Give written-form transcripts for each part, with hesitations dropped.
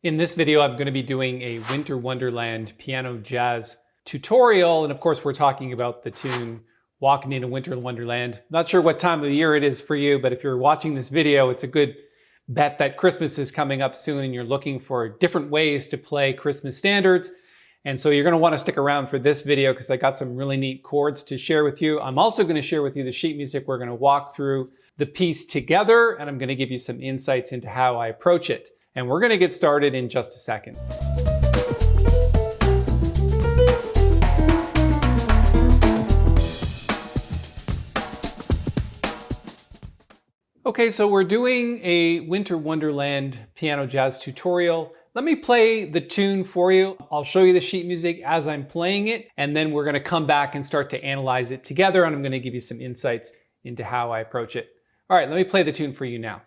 In this video, I'm going to be doing a Winter Wonderland piano jazz tutorial. And of course, we're talking about the tune Walking in a Winter Wonderland. Not sure what time of the year it is for you, but if you're watching this video, it's a good bet that Christmas is coming up soon and you're looking for different ways to play Christmas standards. And so you're going to want to stick around for this video because I got some really neat chords to share with you. I'm also going to share with you the sheet music. We're going to walk through the piece together, and I'm going to give you some insights into how I approach it. And we're going to get started in just a second. Okay, so we're doing a Winter Wonderland piano jazz tutorial. Let me play the tune for you. I'll show you the sheet music as I'm playing it, and then we're going to come back and start to analyze it together, and I'm going to give you some insights into how I approach it. All right, let me play the tune for you now.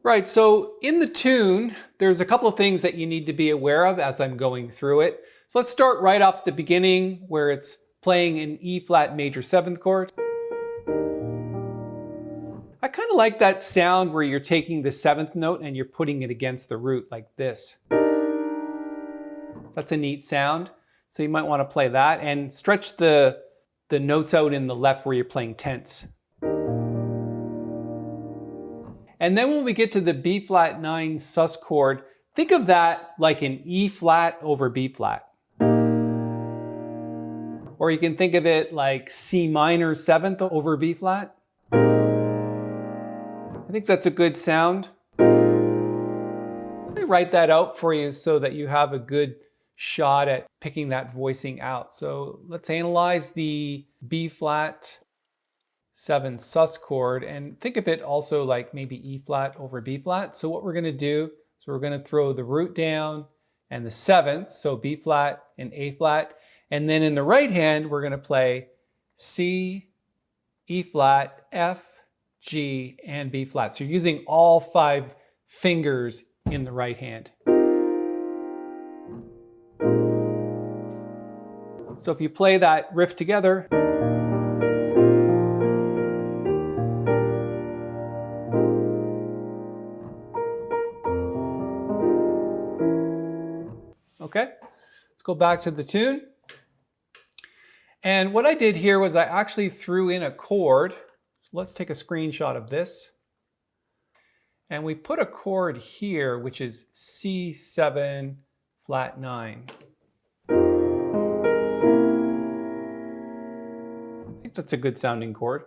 Right, so in the tune, there's a couple of things that you need to be aware of as I'm going through it. So let's start right off the beginning where it's playing an E flat major 7th chord. I kind of like that sound where you're taking the 7th note and you're putting it against the root like this. That's a neat sound. So you might want to play that and stretch the notes out in the left where you're playing tenths. And then when we get to the B flat 9 sus chord, think of that like an E flat over B flat. Or you can think of it like C minor 7th over B flat. I think that's a good sound. Let me write that out for you so that you have a good shot at picking that voicing out. So let's analyze the B flat 7 sus chord and think of it also like maybe E flat over B flat. So what we're going to do is we're going to throw the root down and the 7th, so B flat and A flat. And then in the right hand, we're going to play C, E flat, F, G, and B flat. So you're using all 5 fingers in the right hand. So if you play that riff together, okay, let's go back to the tune. And what I did here was I actually threw in a chord. So let's take a screenshot of this. And we put a chord here, which is C7 flat 9. I think that's a good sounding chord.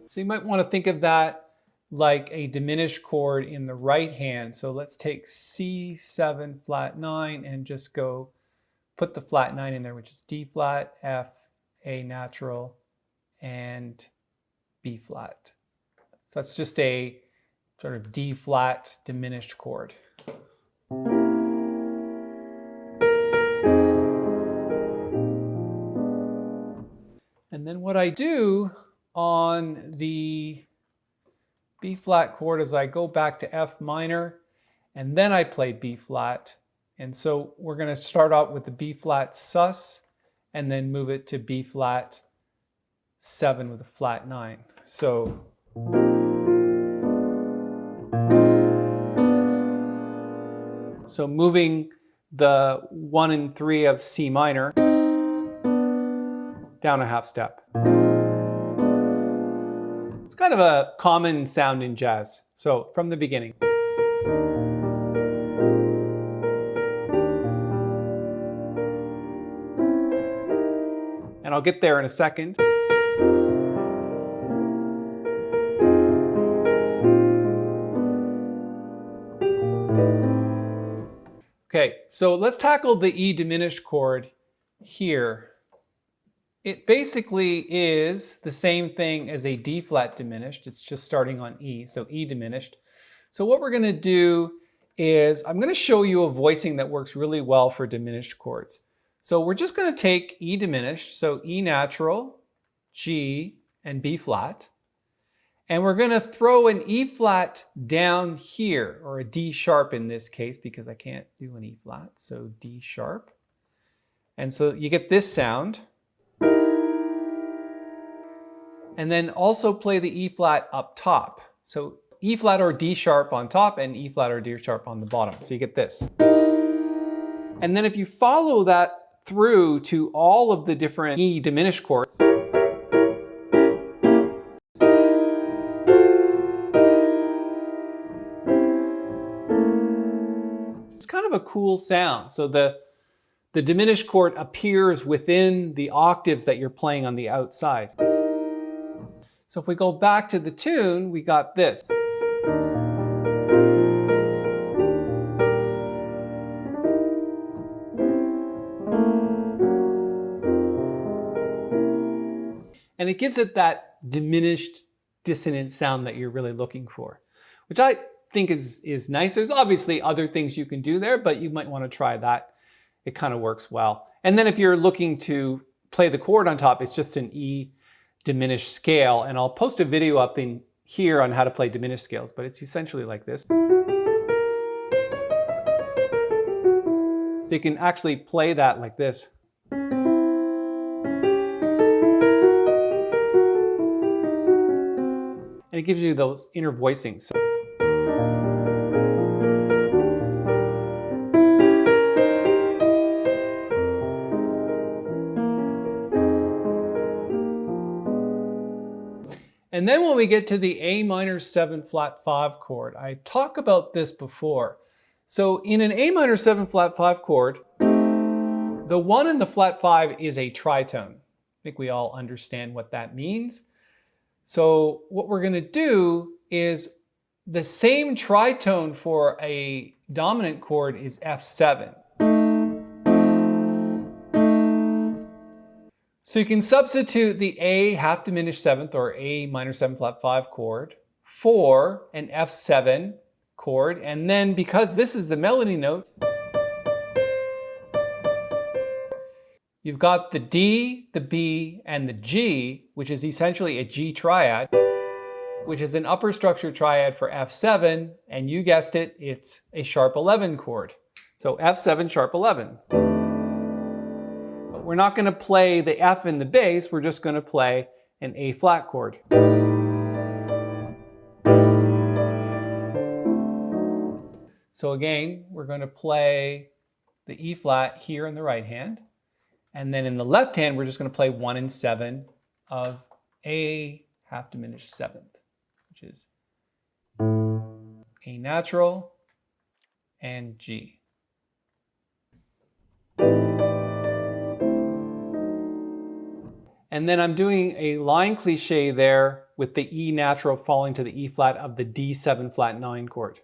So you might want to think of that like a diminished chord in the right hand. So let's take C7 flat 9 and just go put the flat 9 in there, which is D flat, F, A natural, and B flat. So that's just a sort of D flat diminished chord. And then what I do on the B flat chord is I go back to F minor, and then I play B flat. And so we're going to start out with the B flat sus, and then move it to B flat 7 with a flat 9. So moving the 1 and 3 of C minor down a half step. It's kind of a common sound in jazz. So from the beginning. And I'll get there in a second. Okay, so let's tackle the E diminished chord here. It basically is the same thing as a D flat diminished. It's just starting on E, so E diminished. So what we're going to do is I'm going to show you a voicing that works really well for diminished chords. So we're just going to take E diminished, so E natural, G, and B flat. And we're going to throw an E flat down here, or a D sharp in this case, because I can't do an E flat, so D sharp. And so you get this sound. And then also play the E flat up top. So E flat or D sharp on top and E flat or D sharp on the bottom. So you get this. And then if you follow that through to all of the different E diminished chords, it's kind of a cool sound. So the diminished chord appears within the octaves that you're playing on the outside. So if we go back to the tune, we got this. And it gives it that diminished dissonant sound that you're really looking for, which I think is nice. There's obviously other things you can do there, but you might want to try that. It kind of works well. And then if you're looking to play the chord on top, it's just an E diminished scale. And I'll post a video up in here on how to play diminished scales, but it's essentially like this. So you can actually play that like this. And it gives you those inner voicings. And then when we get to the A minor 7 flat 5 chord, I talked about this before. So in an A minor 7 flat 5 chord, the 1 in the flat 5 is a tritone. I think we all understand what that means. So what we're going to do is the same tritone for a dominant chord is F7. So you can substitute the A half diminished 7th or A minor 7 flat 5 chord for an F7 chord. And then because this is the melody note, you've got the D, the B, and the G, which is essentially a G triad, which is an upper structure triad for F7, and you guessed it, it's a sharp 11 chord. So F7 sharp 11. But we're not going to play the F in the bass, we're just going to play an A flat chord. So again, we're going to play the E flat here in the right hand. And then in the left hand, we're just going to play 1 and 7 of A half diminished 7th, which is A natural and G. And then I'm doing a line cliche there with the E natural falling to the E flat of the D7 flat 9 chord.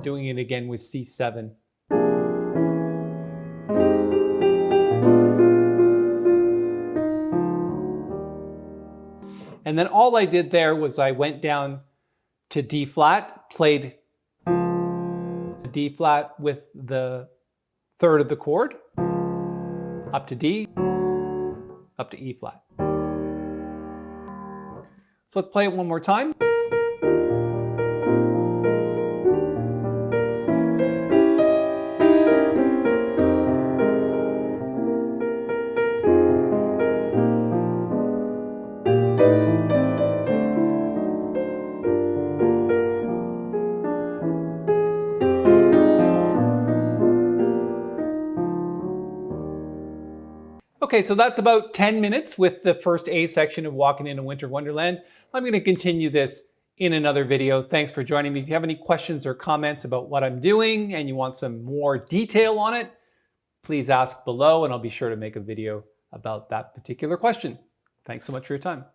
Doing it again with C7. And then all I did there was I went down to D flat, played D flat with the third of the chord, up to D, up to E flat. So let's play it one more time. Okay, so that's about 10 minutes with the first A section of Walking in a Winter Wonderland. I'm going to continue this in another video. Thanks for joining me. If you have any questions or comments about what I'm doing and you want some more detail on it, please ask below and I'll be sure to make a video about that particular question. Thanks so much for your time.